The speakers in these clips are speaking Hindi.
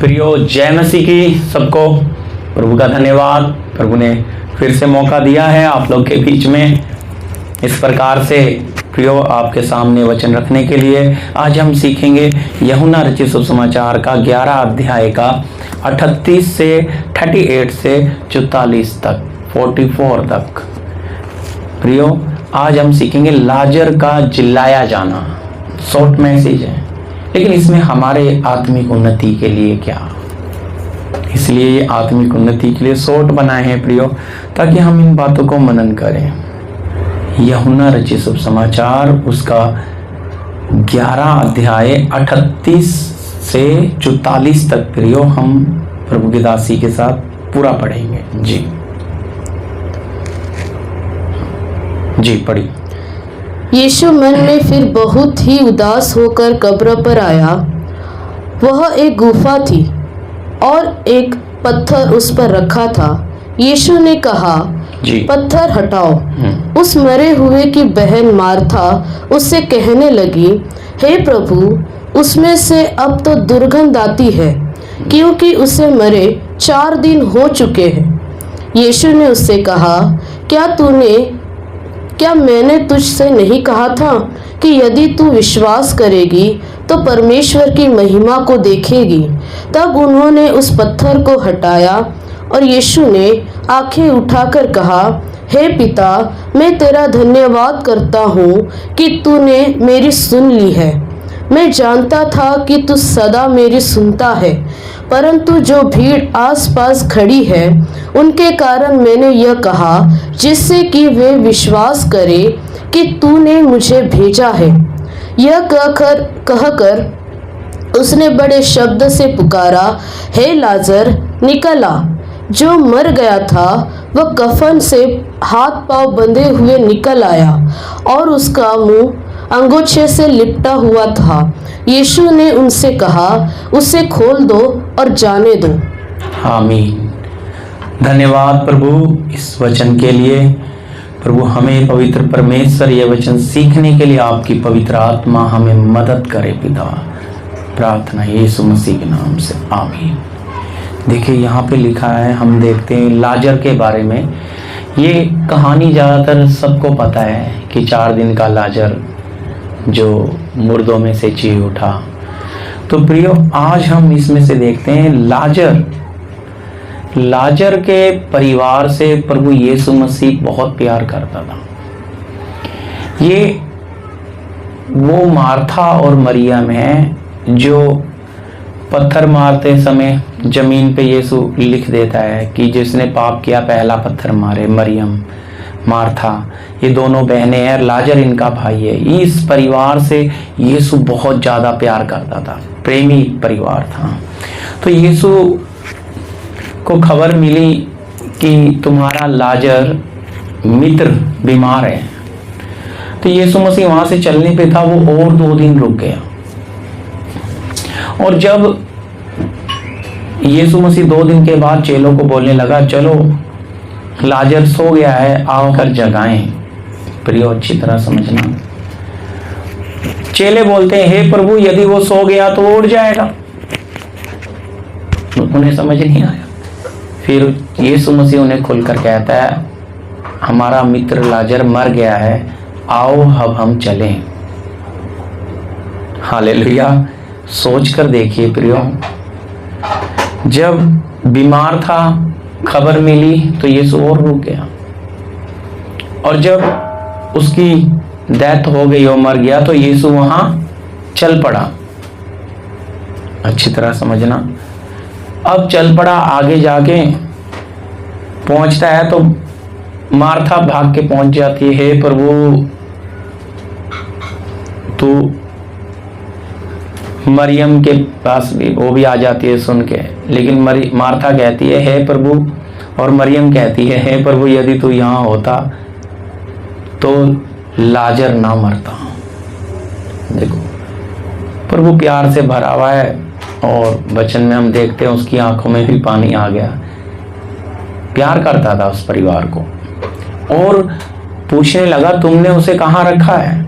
प्रियो, जय मसीह की सबको। प्रभु का धन्यवाद, प्रभु ने फिर से मौका दिया है आप लोग के बीच में इस प्रकार से प्रियो आपके सामने वचन रखने के लिए। आज हम सीखेंगे यूहन्ना रचित सुसमाचार का 11 अध्याय का 38 से 38 से 44 तक 44 तक। प्रियो, आज हम सीखेंगे लाजर का चिल्लाया जाना। शॉर्ट मैसेज है, लेकिन इसमें हमारे आत्मिक उन्नति के लिए क्या, इसलिए ये आत्मिक उन्नति के लिए शॉर्ट बनाए हैं प्रियो, ताकि हम इन बातों को मनन करें। यूहन्ना रचित सुसमाचार उसका 11 अध्याय 38 से 44 तक प्रियो हम प्रभु की दासी के साथ पूरा पढ़ेंगे। जी पढ़िए। यीशु मन में फिर बहुत ही उदास होकर कब्र पर आया। वह एक गुफा थी और एक पत्थर उस पर रखा था। यीशु ने कहा, पत्थर हटाओ। उस मरे हुए की बहन मार्था उससे कहने लगी, हे प्रभु, उसमें से अब तो दुर्गंध आती है, क्योंकि उसे मरे 4 दिन हो चुके हैं। यीशु ने उससे कहा, क्या मैंने तुझसे नहीं कहा था कि यदि तू विश्वास करेगी तो परमेश्वर की महिमा को देखेगी। तब उन्होंने उस पत्थर को हटाया और यीशु ने आंखें उठाकर कहा, हे पिता, मैं तेरा धन्यवाद करता हूँ कि तूने मेरी सुन ली है। मैं जानता था कि तू सदा मेरी सुनता है, परंतु जो भीड़ आसपास खड़ी है उनके कारण मैंने यह कहा, जिससे कि वे विश्वास करें कि तूने मुझे भेजा है। यह कहकर उसने बड़े शब्द से पुकारा, हे लाजर, निकल आ। जो मर गया था वह कफन से हाथ पांव बंधे हुए निकल आया और उसका मुंह अंगोछे से लिपटा हुआ था। यीशु ने उनसे कहा, उसे खोल दो और जाने दो। आमीन। धन्यवाद प्रभु इस वचन के लिए। प्रभु, हमें पवित्र परमेश्वर ये वचन सीखने के लिए आपकी पवित्र आत्मा हमें मदद करे पिता। प्रार्थना यीशु मसीह के नाम से, आमीन। देखिए यहाँ पे लिखा है, हम देखते हैं लाजर के बारे में। ये कहानी ज़्यादातर सबको पता है कि 4 दिन का लाजर जो मुर्दों में से जी उठा। तो प्रियो, आज हम इसमें से देखते हैं लाजर के परिवार से प्रभु यीशु मसीह बहुत प्यार करता था। ये वो मार्था और मरियम है जो पत्थर मारते समय जमीन पे यीशु लिख देता है कि जिसने पाप किया पहला पत्थर मारे। मरियम, मार्था, ये दोनों बहनें हैं, लाजर इनका भाई है। इस परिवार से यीशु बहुत ज़्यादा प्यार करता था, प्रेमी परिवार था। तो यीशु को खबर मिली कि तुम्हारा लाजर मित्र बीमार है। तो यीशु मसीह वहाँ से चलने पे था, वो और 2 दिन रुक गया। और जब यीशु मसीह 2 दिन के बाद चेलों को बोलने लगा, चलो लाजर सो गया है, आओ कर जगाएं। प्रियो, अच्छी तरह समझना। चेले बोलते हैं, हे प्रभु, यदि वो सो गया तो वो उठ जाएगा। उन्हें समझ नहीं आया। फिर यीशु मसीह उन्हें खुलकर कहता है, हमारा मित्र लाजर मर गया है, आओ अब हम चलें। हालेलुया। सोच कर देखिए प्रियो, जब बीमार था खबर मिली तो यीशु और रुक गया, और जब उसकी डेथ हो गई और मर गया तो यीशु वहां चल पड़ा। अच्छी तरह समझना। अब चल पड़ा, आगे जाके पहुंचता है तो मार्था भाग के पहुंच जाती है, हे प्रभु, तू मरियम के पास भी, वो भी आ जाती है सुन के। लेकिन मार्था कहती है, हे प्रभु, और मरियम कहती है, हे प्रभु, यदि तू यहाँ होता तो लाजर ना मरता। देखो, प्रभु प्यार से भरा हुआ है, और वचन में हम देखते हैं उसकी आंखों में भी पानी आ गया। प्यार करता था उस परिवार को, और पूछने लगा, तुमने उसे कहाँ रखा है।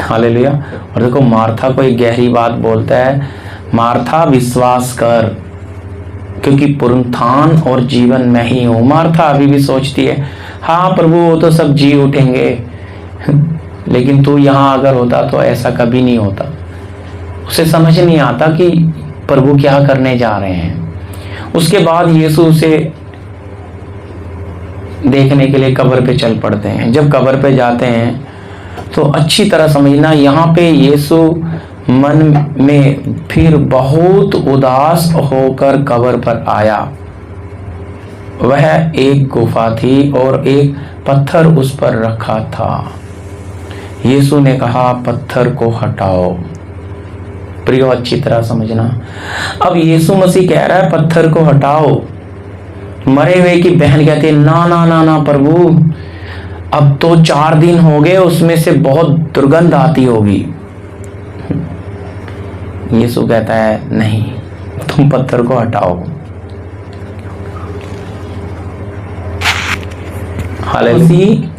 हालेलुया। और देखो, मार्था को एक गहरी बात बोलता है, मार्था विश्वास कर, क्योंकि पुनरुत्थान और जीवन मैं ही हूं। मार्था अभी भी सोचती है, हाँ प्रभु वो तो सब जी उठेंगे, लेकिन तू यहां अगर होता तो ऐसा कभी नहीं होता। उसे समझ नहीं आता कि प्रभु क्या करने जा रहे हैं। उसके बाद यीशु उसे देखने के लिए कब्र पे चल पड़ते हैं। जब कब्र पे जाते हैं तो अच्छी तरह समझना, यहाँ पे यीशु मन में फिर बहुत उदास होकर कब्र पर आया। वह एक गुफा थी और एक पत्थर उस पर रखा था। यीशु ने कहा, पत्थर को हटाओ। प्रियो अच्छी तरह समझना, अब यीशु मसीह कह रहा है पत्थर को हटाओ। मरे हुए की बहन कहती है, ना ना ना ना प्रभु, अब तो 4 दिन हो गए, उसमें से बहुत दुर्गंध आती होगी। यीशु कहता है, नहीं, तुम पत्थर को हटाओ। हालांकि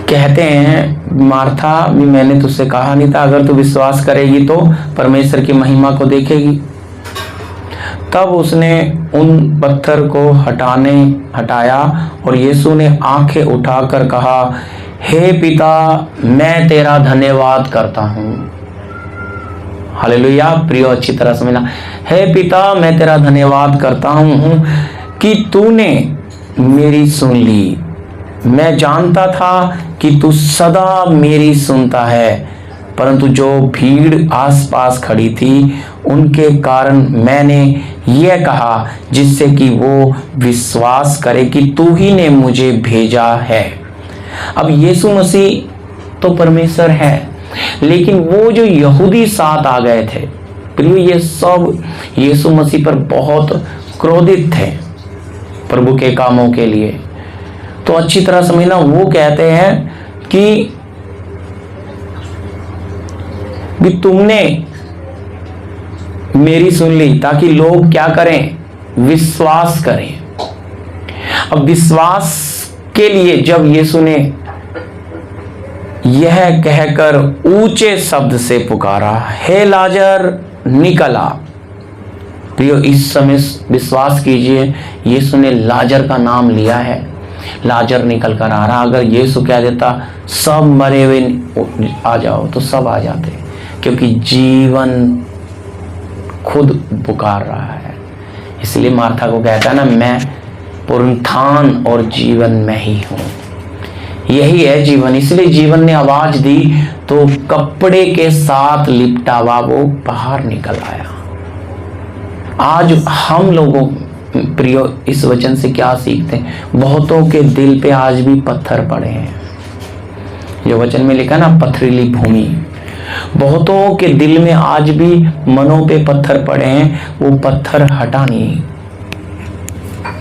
कहते हैं, मार्था भी मैंने तुझसे कहा नहीं था, अगर तू विश्वास करेगी तो परमेश्वर की महिमा को देखेगी। तब उसने उन पत्थर को हटाया और यीशु ने आंखें उठाकर कहा, हे पिता, मैं तेरा धन्यवाद करता हूँ। हालेलुया। प्रियो अच्छी तरह समझना, हे पिता, मैं तेरा धन्यवाद करता हूँ कि तूने मेरी सुन ली। मैं जानता था कि तू सदा मेरी सुनता है, परंतु जो भीड़ आसपास खड़ी थी उनके कारण मैंने यह कहा, जिससे कि वो विश्वास करे कि तू ही ने मुझे भेजा है। अब यीशु मसीह तो परमेश्वर है, लेकिन वो जो यहूदी साथ आ गए थे, प्रिय, ये सब यीशु मसीह पर बहुत क्रोधित थे प्रभु के कामों के लिए। तो अच्छी तरह समझना, वो कहते हैं कि भी तुमने मेरी सुन ली, ताकि लोग क्या करें, विश्वास करें। अब विश्वास के लिए जब यीशु ने यह कहकर ऊंचे शब्द से पुकारा, हे लाजर निकल आ। प्रियो, इस समय विश्वास कीजिए, यीशु ने लाजर का नाम लिया है, लाजर निकल कर आ रहा। अगर यीशु कह देता सब मरे हुए आ जाओ, तो सब आ जाते, क्योंकि जीवन खुद पुकार रहा है। इसलिए मार्था को कहता है ना, मैं पुनरुत्थान और जीवन मैं ही हूं। यही है जीवन। इसलिए जीवन ने आवाज दी तो कपड़े के साथ लिपटा हुआ वो बाहर निकल आया। आज हम लोगों, प्रियो, इस वचन से क्या सीखते हैं? बहुतों के दिल पे आज भी पत्थर पड़े हैं। जो वचन में लिखा ना, पथरीली भूमि, बहुतों के दिल में आज भी मनों पे पत्थर पड़े हैं। वो पत्थर हटानी,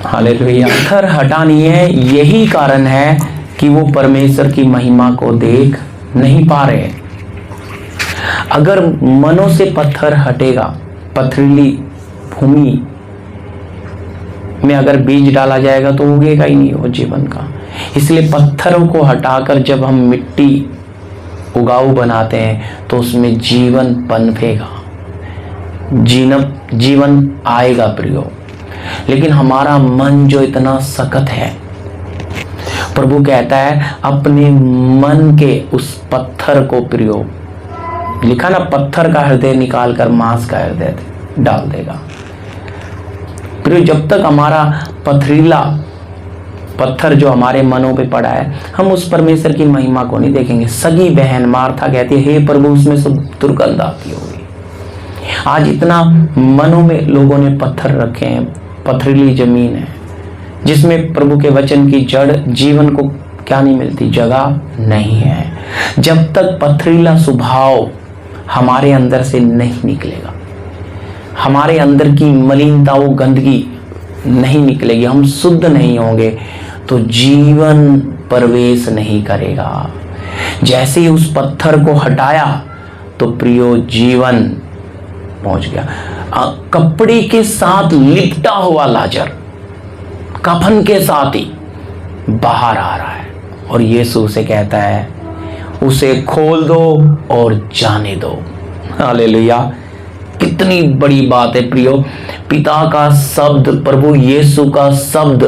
हालेलुया, पत्थर हटानी है। यही कारण है कि वो परमेश्वर की महिमा को देख नहीं पा रहे। अगर मनों से पत्थर हटेगा, पथरीली भूमि में अगर बीज डाला जाएगा तो उगेगा ही नहीं वो जीवन का। इसलिए पत्थरों को हटाकर जब हम मिट्टी उगाऊ बनाते हैं तो उसमें जीवन पनपेगा, जीवन आएगा प्रियो। लेकिन हमारा मन जो इतना सख्त है, प्रभु कहता है अपने मन के उस पत्थर को, प्रियो, लिखा ना, पत्थर का हृदय निकाल कर मांस का हृदय डाल देगा। प्रियो, जब तक हमारा पथरीला पत्थर जो हमारे मनों पे पड़ा है, हम उस परमेश्वर की महिमा को नहीं देखेंगे। सगी बहन मार्था कहती है, हे प्रभु, उसमें से दुर्गंध आती होगी। आज इतना मनों में लोगों ने पत्थर रखे हैं, पथरीली जमीन है जिसमें प्रभु के वचन की जड़, जीवन को क्या नहीं मिलती, जगह नहीं है। जब तक पथरीला स्वभाव हमारे अंदर से नहीं निकलेगा, हमारे अंदर की मलिनता, वो गंदगी नहीं निकलेगी, हम शुद्ध नहीं होंगे, तो जीवन प्रवेश नहीं करेगा। जैसे ही उस पत्थर को हटाया तो प्रियो जीवन पहुंच गया। कपड़े के साथ लिपटा हुआ लाजर कफन के साथ ही बाहर आ रहा है और यीशु उसे कहता है, उसे खोल दो और जाने दो। हालेलुया। कितनी बड़ी बात है प्रियो, पिता का शब्द, प्रभु यीशु का शब्द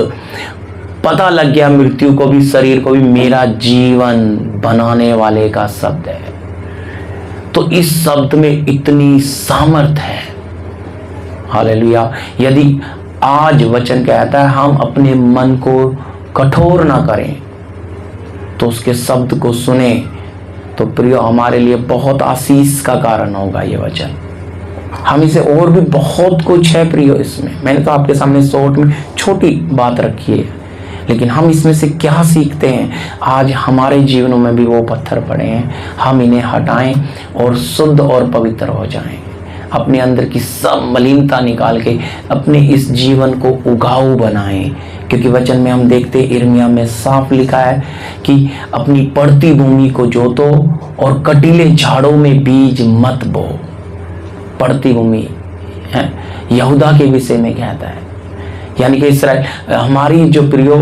पता लग गया मृत्यु को भी, शरीर को भी, मेरा जीवन बनाने वाले का शब्द है। तो इस शब्द में इतनी सामर्थ है। हालेलुया। यदि आज वचन कहता है हम अपने मन को कठोर ना करें, तो उसके शब्द को सुने, तो प्रियो हमारे लिए बहुत आशीष का कारण होगा ये वचन। हम इसे, और भी बहुत कुछ है प्रियो इसमें, मैंने तो आपके सामने शॉर्ट में छोटी बात रखी है, लेकिन हम इसमें से क्या सीखते हैं? आज हमारे जीवनों में भी वो पत्थर पड़े हैं, हम इन्हें हटाएं और शुद्ध और पवित्र हो जाएं। अपने अंदर की सब मलिनता निकाल के अपने इस जीवन को उगाऊ बनाएं, क्योंकि वचन में हम देखते यिर्मयाह में साफ लिखा है कि अपनी पड़ती भूमि को जोतो और कटीले झाड़ों में बीज मत बो। पड़ती भूमि है, यहूदा के विषय में कहता है, यानी कि इस्राएल, हमारी जो प्रियो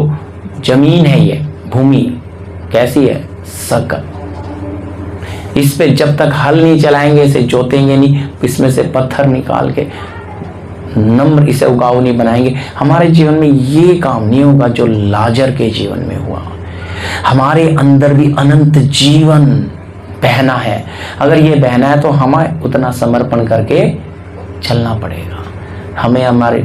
जमीन है, ये भूमि कैसी है? सकल। इस पे जब तक हल नहीं चलाएंगे, इसे जोतेंगे नहीं, इसमें से पत्थर निकाल के नम्र इसे उगाऊ नहीं बनाएंगे, हमारे जीवन में ये काम नहीं होगा जो लाजर के जीवन में हुआ। हमारे अंदर भी अनंत जीवन बहना है। अगर ये बहना है तो हमें उतना समर्पण करके चलना पड़ेगा। हमें हमारे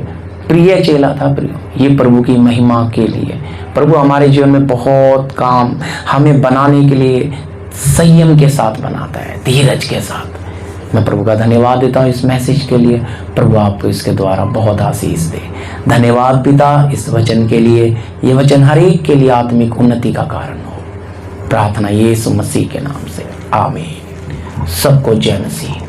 प्रिय चेला था प्रियो, ये प्रभु की महिमा के लिए। प्रभु हमारे जीवन में बहुत काम हमें बनाने के लिए संयम के साथ बनाता है, धीरज के साथ। मैं प्रभु का धन्यवाद देता हूँ इस मैसेज के लिए। प्रभु आपको इसके द्वारा बहुत आशीष दे। धन्यवाद पिता इस वचन के लिए। ये वचन हर एक के लिए आत्मिक उन्नति का कारण हो। प्रार्थना यीशु मसीह के नाम से, आमीन। सबको जय मसीह।